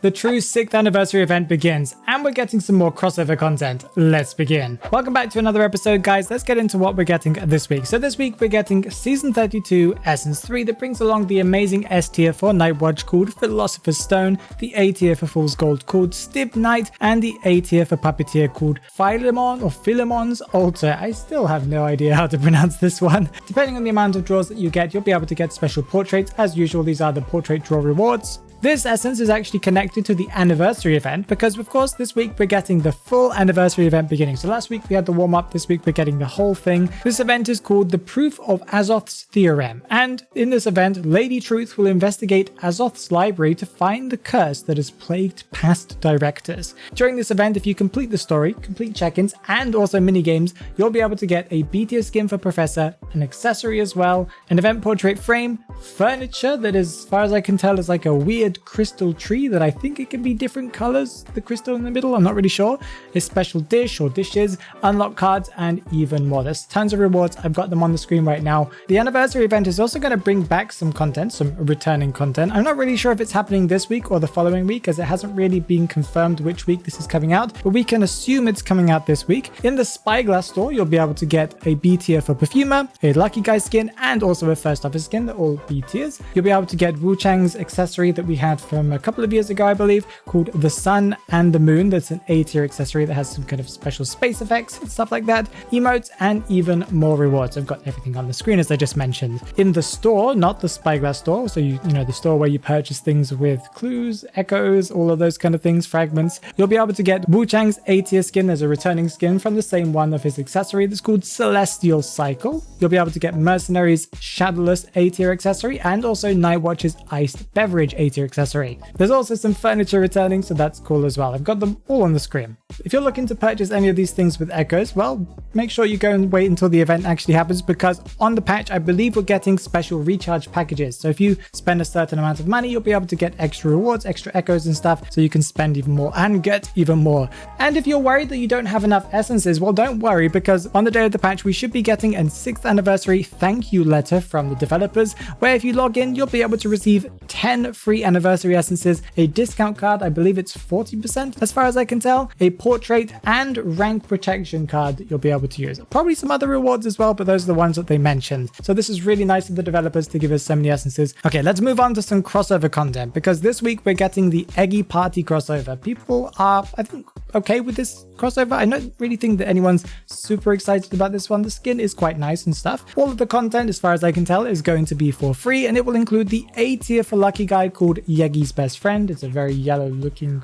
The true 6th anniversary event begins, and we're getting some more crossover content. Let's begin. Welcome back to another episode, guys. Let's get into what we're getting this week. So this week we're getting Season 32, Essence 3 that brings along the amazing S tier for Night Watch called Philosopher's Stone, the A tier for Fool's Gold called Stib Knight, and the A tier for Puppeteer called Philemon or Philemon's Altar. I still have no idea how to pronounce this one. Depending on the amount of draws that you get, you'll be able to get special portraits. As usual, these are the portrait draw rewards. This essence is actually connected to the anniversary event because, of course, this week we're getting the full anniversary event beginning. So last week we had the warm-up, this week we're getting the whole thing. This event is called the Proof of Azoth's Theorem, and in this event, Lady Truth will investigate Azoth's library to find the curse that has plagued past directors. During this event, if you complete the story, complete check-ins, and also mini-games, you'll be able to get a B tier skin for Professor, an accessory as well, an event portrait frame, furniture that is, as far as I can tell, is like a weird crystal tree that I think it can be different colors, the crystal in the middle, I'm not really sure, a special dish or dishes, unlock cards, and even more. There's tons of rewards. I've got them on the screen right now. The anniversary event is also going to bring back some content, some returning content. I'm not really sure if it's happening this week or the following week, as it hasn't really been confirmed which week this is coming out, but we can assume it's coming out this week. In the Spyglass store, you'll be able to get a B tier for Perfumer, a Lucky Guy skin, and also a First Officer skin. They're all B tiers. You'll be able to get Wu Chang's accessory that we had from a couple of years ago, I believe, called the Sun and the Moon. That's an A tier accessory that has some kind of special space effects and stuff like that, emotes, and even more rewards. I've got everything on the screen as I just mentioned. In the store, not the Spyglass store, so you know the store where you purchase things with clues, echoes, all of those kind of things, fragments, you'll be able to get Wu Chang's A tier skin. There's a returning skin from the same one of his accessory that's called Celestial Cycle. You'll be able to get Mercenary's Shadowless A tier accessory and also Night Watch's Iced Beverage A tier accessory. There's also some furniture returning, so that's cool as well. I've got them all on the screen. If you're looking to purchase any of these things with echoes, well, make sure you go and wait until the event actually happens, because on the patch, I believe we're getting special recharge packages. So if you spend a certain amount of money, you'll be able to get extra rewards, extra echoes and stuff, so you can spend even more and get even more. And if you're worried that you don't have enough essences, well, don't worry, because on the day of the patch, we should be getting a 6th anniversary thank you letter from the developers, where if you log in, you'll be able to receive 10 free anniversary essences, a discount card, I believe it's 40% as far as I can tell, a portrait, and rank protection card that you'll be able to use. Probably some other rewards as well, but those are the ones that they mentioned. So this is really nice of the developers to give us so many essences. Okay, let's move on to some crossover content, because this week we're getting the Eggy Party crossover. People are, I think, okay with this crossover. I don't really think that anyone's super excited about this one. The skin is quite nice and stuff. All of the content, as far as I can tell, is going to be for free, and it will include the A tier for Lucky Guy called Yeggy's Best Friend. It's a very yellow looking,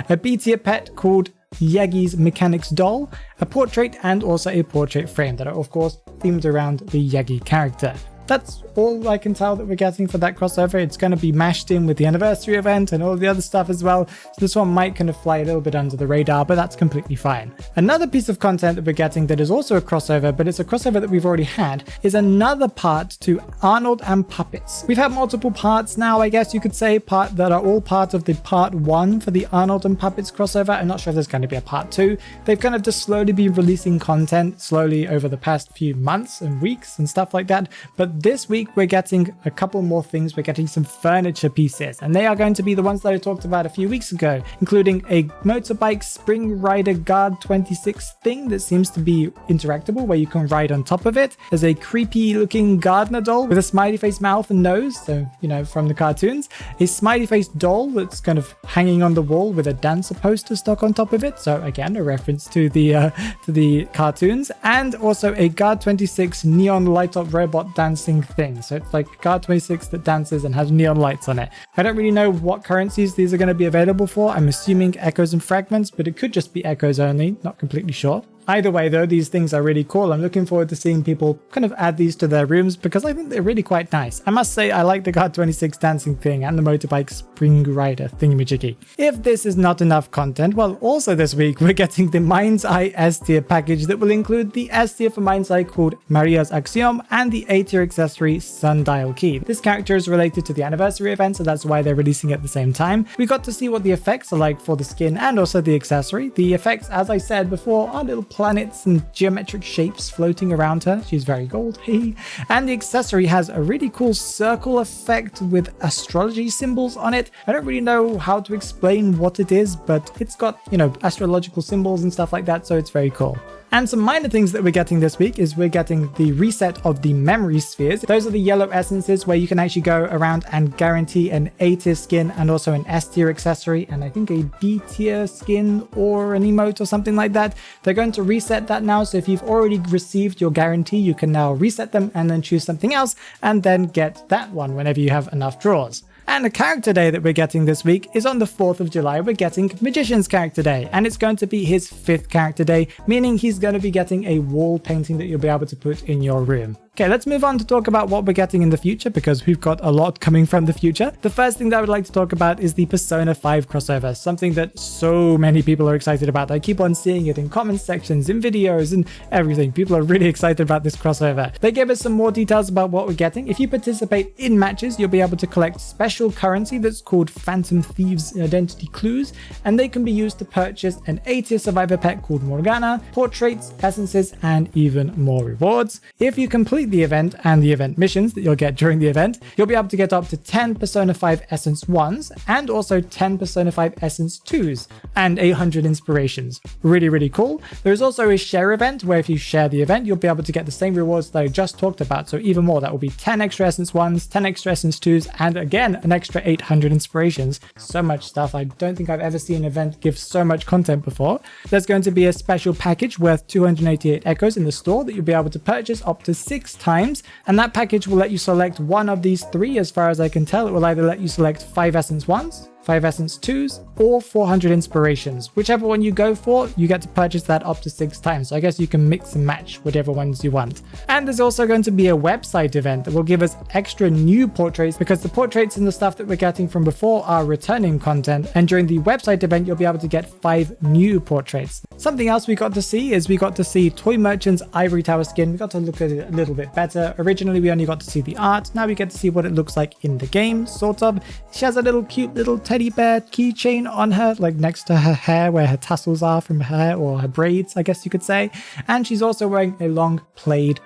a B tier pet called Yeggy's Mechanics Doll, a portrait, and also a portrait frame that are, of course, themed around the Yeggy character. That's all I can tell that we're getting for that crossover. It's going to be mashed in with the anniversary event and all the other stuff as well. So this one might kind of fly a little bit under the radar, but that's completely fine. Another piece of content that we're getting that is also a crossover, but it's a crossover that we've already had, is another part to Arnold and Puppets. We've had multiple parts now, I guess you could say, that are all part of the part 1 for the Arnold and Puppets crossover. I'm not sure if there's going to be a part 2. They've kind of just slowly been releasing content slowly over the past few months and weeks and stuff like that. But this week we're getting a couple more things. We're getting some furniture pieces, and they are going to be the ones that I talked about a few weeks ago, including a motorbike Spring Rider Guard 26 thing that seems to be interactable, where you can ride on top of it. There's a creepy looking gardener doll with a smiley face mouth and nose, so you know, from the cartoons. A smiley face doll that's kind of hanging on the wall with a dancer poster stuck on top of it, so again a reference to the cartoons. And also a Guard 26 neon light up robot dancing thing. So it's like Guard 26 that dances and has neon lights on it. I don't really know what currencies these are going to be available for. I'm assuming echoes and fragments, but it could just be echoes only, not completely sure. Either way, though, these things are really cool. I'm looking forward to seeing people kind of add these to their rooms, because I think they're really quite nice. I must say, I like the Guard 26 dancing thing and the motorbike Spring Rider thingamajiggy. If this is not enough content, well, also this week, we're getting the Mind's Eye S tier package that will include the S tier for Mind's Eye called Maria's Axiom and the A tier accessory Sundial Key. This character is related to the anniversary event, so that's why they're releasing it at the same time. We got to see what the effects are like for the skin and also the accessory. The effects, as I said before, are little planets and geometric shapes floating around her. She's very gold. And the accessory has a really cool circle effect with astrology symbols on it. I don't really know how to explain what it is, but it's got, astrological symbols and stuff like that, so it's very cool. And some minor things that we're getting this week is we're getting the reset of the memory spheres. Those are the yellow essences where you can actually go around and guarantee an A tier skin and also an S tier accessory, and I think a B tier skin or an emote or something like that. They're going to reset that now, so if you've already received your guarantee, you can now reset them and then choose something else and then get that one whenever you have enough draws. And the character day that we're getting this week is on the 4th of July. We're getting Magician's character day, and it's going to be his 5th character day, meaning he's going to be getting a wall painting that you'll be able to put in your room. Okay, let's move on to talk about what we're getting in the future, because we've got a lot coming from the future. The first thing that I would like to talk about is the Persona 5 crossover, something that so many people are excited about. I keep on seeing it in comment sections, in videos, and everything. People are really excited about this crossover. They gave us some more details about what we're getting. If you participate in matches, you'll be able to collect special currency that's called Phantom Thieves Identity Clues, and they can be used to purchase an A-tier survivor pet called Morgana, portraits, essences, and even more rewards. If you complete the event and the event missions that you'll get during the event, you'll be able to get up to 10 Persona 5 Essence 1s and also 10 Persona 5 Essence 2s and 800 inspirations. Really, really cool. There's also a share event where if you share the event, you'll be able to get the same rewards that I just talked about. So even more, that will be 10 extra Essence 1s, 10 extra Essence 2s, and again, an extra 800 inspirations. So much stuff. I don't think I've ever seen an event give so much content before. There's going to be a special package worth 288 echoes in the store that you'll be able to purchase up to 6 times, and that package will let you select one of these 3. As far as I can tell, it will either let you select 5 Essence 1s, 5 Essence 2s, or 400 inspirations. Whichever one you go for, you get to purchase that up to 6 times. So I guess you can mix and match whatever ones you want. And there's also going to be a website event that will give us extra new portraits, because the portraits and the stuff that we're getting from before are returning content. And during the website event, you'll be able to get 5 new portraits. Something else we got to see is we got to see Toy Merchant's Ivory Tower skin. We got to look at it a little bit better. Originally, we only got to see the art. Now we get to see what it looks like in the game, sort of. She has a little cute little teddy bear keychain on her, like next to her hair where her tassels are from her hair, or her braids, I guess you could say. And she's also wearing a long plaid,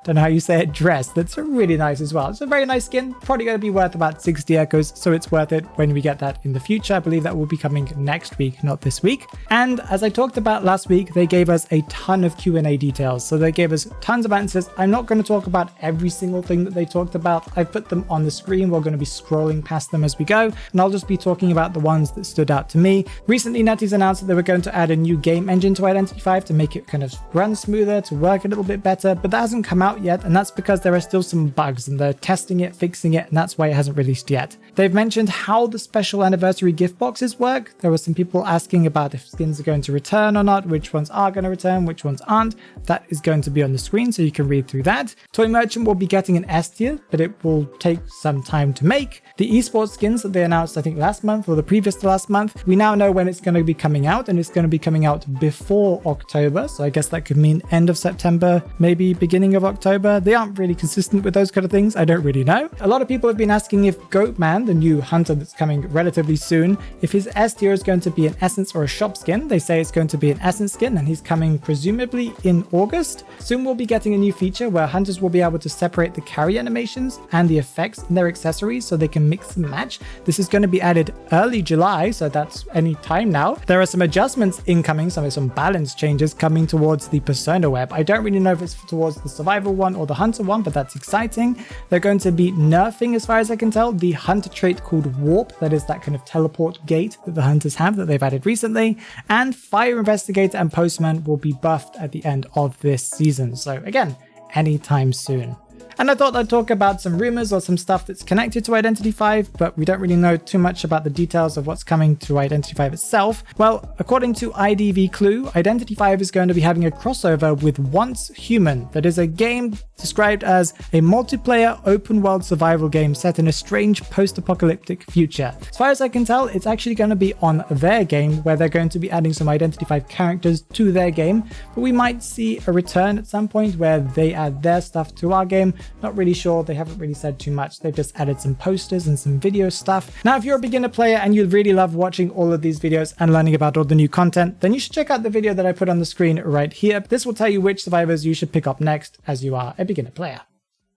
don't know how you say it, dress that's really nice as well. It's a very nice skin, probably going to be worth about 60 echoes, so it's worth it when we get that in the future. I believe that will be coming next week, not this week. And as I talked about last week, they gave us a ton of Q&A details, so they gave us tons of answers. I'm not going to talk about every single thing that they talked about. I've put them on the screen. We're going to be scrolling past them as we go, and I'll just be talking about the ones that stood out to me. Recently, NetEase announced that they were going to add a new game engine to Identity 5 to make it kind of run smoother, to work a little bit better, but that hasn't come out yet, and that's because there are still some bugs and they're testing it, fixing it, and that's why it hasn't released yet. They've mentioned how the special anniversary gift boxes work. There were some people asking about if skins are going to return or not, which ones are going to return, which ones aren't. That is going to be on the screen so you can read through that. Toy Merchant will be getting an S tier, but it will take some time to make. The esports skins that they announced, I think last month or the previous to last month, we now know when it's going to be coming out, and it's going to be coming out before October. So I guess that could mean end of September, maybe beginning of October. They aren't really consistent with those kind of things. I don't really know. A lot of people have been asking if Goatman, the new hunter that's coming relatively soon, if his S tier is going to be an essence or a shop skin. They say it's going to be an essence skin, and he's coming presumably in August. Soon we'll be getting a new feature where hunters will be able to separate the carry animations and the effects in their accessories so they can mix and match. This is going to be added early July, so that's any time now. There are some adjustments incoming, some balance changes coming towards the Persona web. I don't really know if it's towards the survival one or the hunter one, but that's exciting. They're going to be nerfing, as far as I can tell, the hunter trait called Warp. That is that kind of teleport gate that the hunters have that they've added recently. And Fire Investigator and Postman will be buffed at the end of this season. So again, anytime soon. And I thought I'd talk about some rumors or some stuff that's connected to Identity 5, but we don't really know too much about the details of what's coming to Identity 5 itself. Well, according to IDV Clue, Identity 5 is going to be having a crossover with Once Human. That is a game described as a multiplayer open world survival game set in a strange post-apocalyptic future. As far as I can tell, it's actually going to be on their game, where they're going to be adding some Identity 5 characters to their game, but we might see a return at some point where they add their stuff to our game. Not really sure. They haven't really said too much. They've just added some posters and some video stuff. Now, if you're a beginner player and you really love watching all of these videos and learning about all the new content, then you should check out the video that I put on the screen right here. This will tell you which survivors you should pick up next as you are a beginner player.